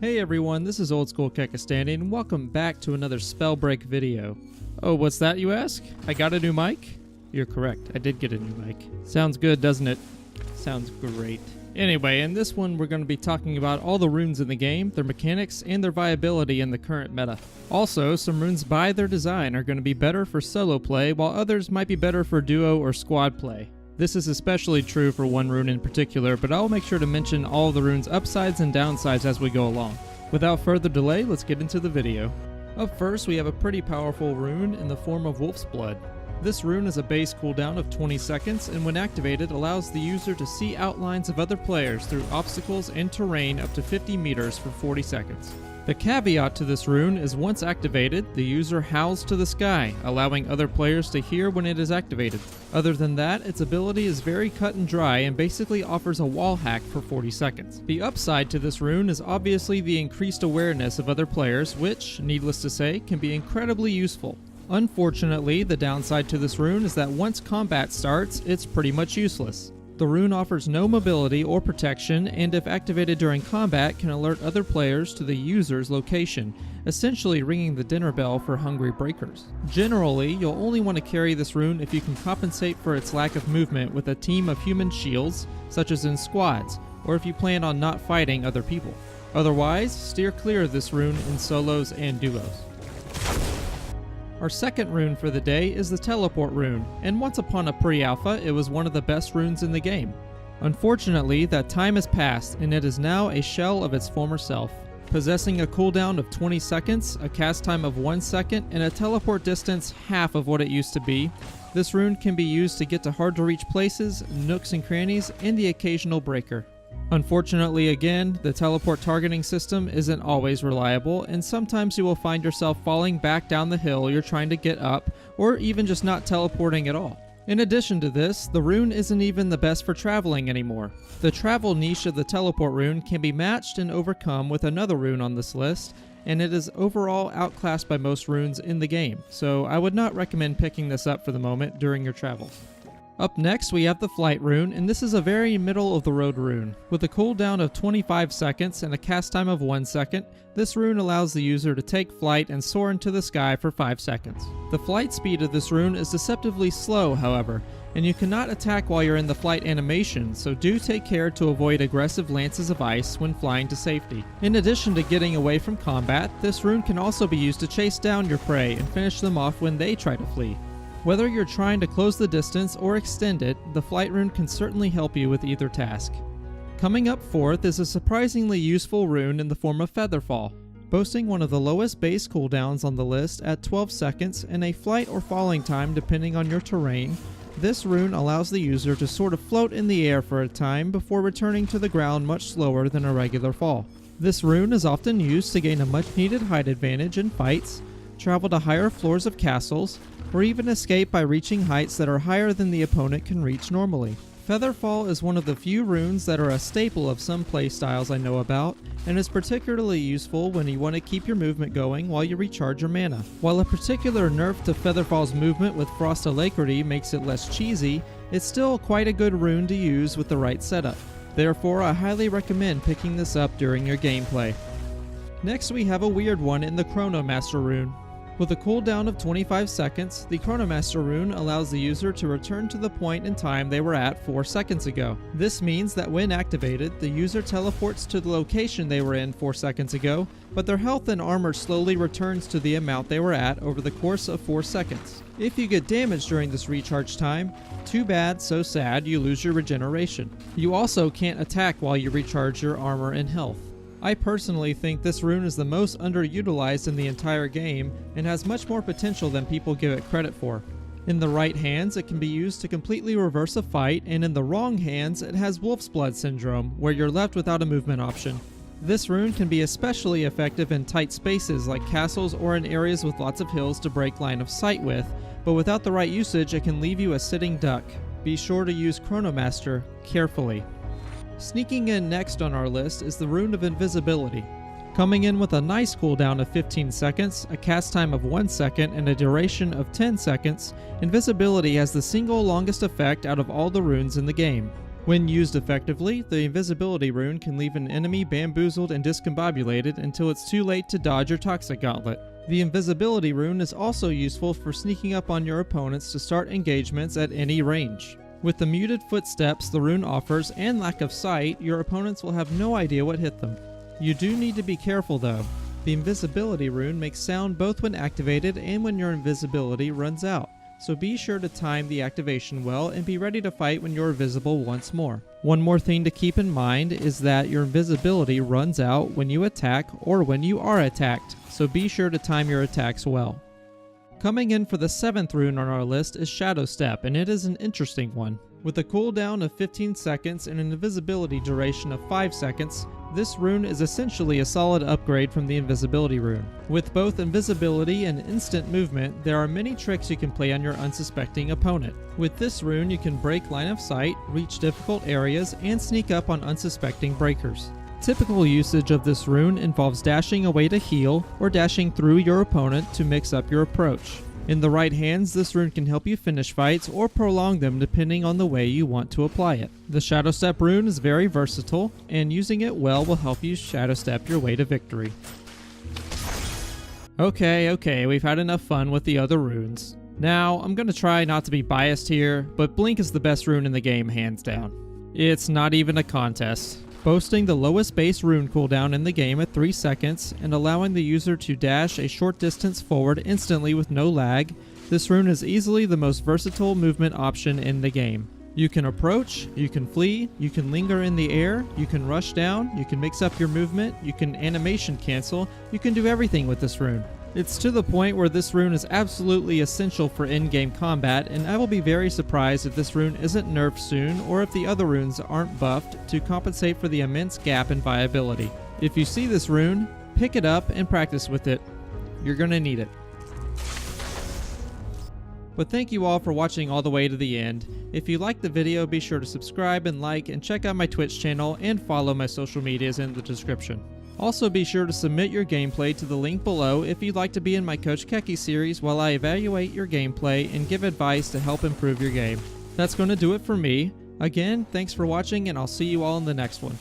Hey everyone, this is Old School Kekistani and welcome back to another Spellbreak video. Oh, what's that you ask? I got a new mic? You're correct, I did get a new mic. Sounds good, doesn't it? Sounds great. Anyway, in this one we're going to be talking about all the runes in the game, their mechanics, and their viability in the current meta. Also, some runes by their design are going to be better for solo play, while others might be better for duo or squad play. This is especially true for one rune in particular, but I'll make sure to mention all of the rune's upsides and downsides as we go along. Without further delay, let's get into the video. Up first, we have a pretty powerful rune in the form of Wolf's Blood. This rune has a base cooldown of 20 seconds, and when activated allows the user to see outlines of other players through obstacles and terrain up to 50 meters for 40 seconds. The caveat to this rune is once activated, the user howls to the sky, allowing other players to hear when it is activated. Other than that, its ability is very cut and dry and basically offers a wall hack for 40 seconds. The upside to this rune is obviously the increased awareness of other players, which, needless to say, can be incredibly useful. Unfortunately, the downside to this rune is that once combat starts, it's pretty much useless. The rune offers no mobility or protection, and if activated during combat can alert other players to the user's location, essentially ringing the dinner bell for hungry breakers. Generally, you'll only want to carry this rune if you can compensate for its lack of movement with a team of human shields, such as in squads, or if you plan on not fighting other people. Otherwise, steer clear of this rune in solos and duos. Our second rune for the day is the Teleport rune, and once upon a pre-alpha, it was one of the best runes in the game. Unfortunately, that time has passed, and it is now a shell of its former self. Possessing a cooldown of 20 seconds, a cast time of 1 second, and a teleport distance half of what it used to be, this rune can be used to get to hard-to-reach places, nooks and crannies, and the occasional breaker. Unfortunately again, the teleport targeting system isn't always reliable, and sometimes you will find yourself falling back down the hill you're trying to get up, or even just not teleporting at all. In addition to this, the rune isn't even the best for traveling anymore. The travel niche of the teleport rune can be matched and overcome with another rune on this list, and it is overall outclassed by most runes in the game, so I would not recommend picking this up for the moment during your travels. Up next, we have the Flight rune, and this is a very middle-of-the-road rune. With a cooldown of 25 seconds and a cast time of 1 second, this rune allows the user to take flight and soar into the sky for 5 seconds. The flight speed of this rune is deceptively slow, however, and you cannot attack while you're in the flight animation, so do take care to avoid aggressive lances of ice when flying to safety. In addition to getting away from combat, this rune can also be used to chase down your prey and finish them off when they try to flee. Whether you're trying to close the distance or extend it, the Flight rune can certainly help you with either task. Coming up fourth is a surprisingly useful rune in the form of Featherfall. Boasting one of the lowest base cooldowns on the list at 12 seconds and a flight or falling time depending on your terrain, this rune allows the user to sort of float in the air for a time before returning to the ground much slower than a regular fall. This rune is often used to gain a much needed height advantage in fights, travel to higher floors of castles, or even escape by reaching heights that are higher than the opponent can reach normally. Featherfall is one of the few runes that are a staple of some playstyles I know about, and is particularly useful when you want to keep your movement going while you recharge your mana. While a particular nerf to Featherfall's movement with Frost Alacrity makes it less cheesy, it's still quite a good rune to use with the right setup. Therefore, I highly recommend picking this up during your gameplay. Next, we have a weird one in the Chrono Master rune. With a cooldown of 25 seconds, the Chrono Master rune allows the user to return to the point in time they were at 4 seconds ago. This means that when activated, the user teleports to the location they were in 4 seconds ago, but their health and armor slowly returns to the amount they were at over the course of 4 seconds. If you get damaged during this recharge time, too bad, so sad, you lose your regeneration. You also can't attack while you recharge your armor and health. I personally think this rune is the most underutilized in the entire game and has much more potential than people give it credit for. In the right hands, it can be used to completely reverse a fight, and in the wrong hands, it has Wolf's Blood syndrome, where you're left without a movement option. This rune can be especially effective in tight spaces like castles or in areas with lots of hills to break line of sight with, but without the right usage, it can leave you a sitting duck. Be sure to use Chrono Master carefully. Sneaking in next on our list is the rune of Invisibility. Coming in with a nice cooldown of 15 seconds, a cast time of 1 second, and a duration of 10 seconds, Invisibility has the single longest effect out of all the runes in the game. When used effectively, the Invisibility rune can leave an enemy bamboozled and discombobulated until it's too late to dodge your Toxic Gauntlet. The Invisibility rune is also useful for sneaking up on your opponents to start engagements at any range. With the muted footsteps the rune offers and lack of sight, your opponents will have no idea what hit them. You do need to be careful though. The Invisibility rune makes sound both when activated and when your invisibility runs out, so be sure to time the activation well and be ready to fight when you're visible once more. One more thing to keep in mind is that your invisibility runs out when you attack or when you are attacked, so be sure to time your attacks well. Coming in for the 7th rune on our list is Shadowstep, and it is an interesting one. With a cooldown of 15 seconds and an invisibility duration of 5 seconds, this rune is essentially a solid upgrade from the Invisibility rune. With both invisibility and instant movement, there are many tricks you can play on your unsuspecting opponent. With this rune, you can break line of sight, reach difficult areas, and sneak up on unsuspecting breakers. Typical usage of this rune involves dashing away to heal or dashing through your opponent to mix up your approach. In the right hands, this rune can help you finish fights or prolong them depending on the way you want to apply it. The Shadowstep rune is very versatile, and using it well will help you Shadowstep your way to victory. Okay, we've had enough fun with the other runes. Now, I'm gonna try not to be biased here, but Blink is the best rune in the game hands down. It's not even a contest. Boasting the lowest base rune cooldown in the game at 3 seconds and allowing the user to dash a short distance forward instantly with no lag, this rune is easily the most versatile movement option in the game. You can approach, you can flee, you can linger in the air, you can rush down, you can mix up your movement, you can animation cancel, you can do everything with this rune. It's to the point where this rune is absolutely essential for in-game combat, and I will be very surprised if this rune isn't nerfed soon or if the other runes aren't buffed to compensate for the immense gap in viability. If you see this rune, pick it up and practice with it. You're gonna need it. But thank you all for watching all the way to the end. If you liked the video, be sure to subscribe and like, and check out my Twitch channel and follow my social medias in the description. Also be sure to submit your gameplay to the link below if you'd like to be in my Coach Keki series while I evaluate your gameplay and give advice to help improve your game. That's going to do it for me. Again, thanks for watching, and I'll see you all in the next one.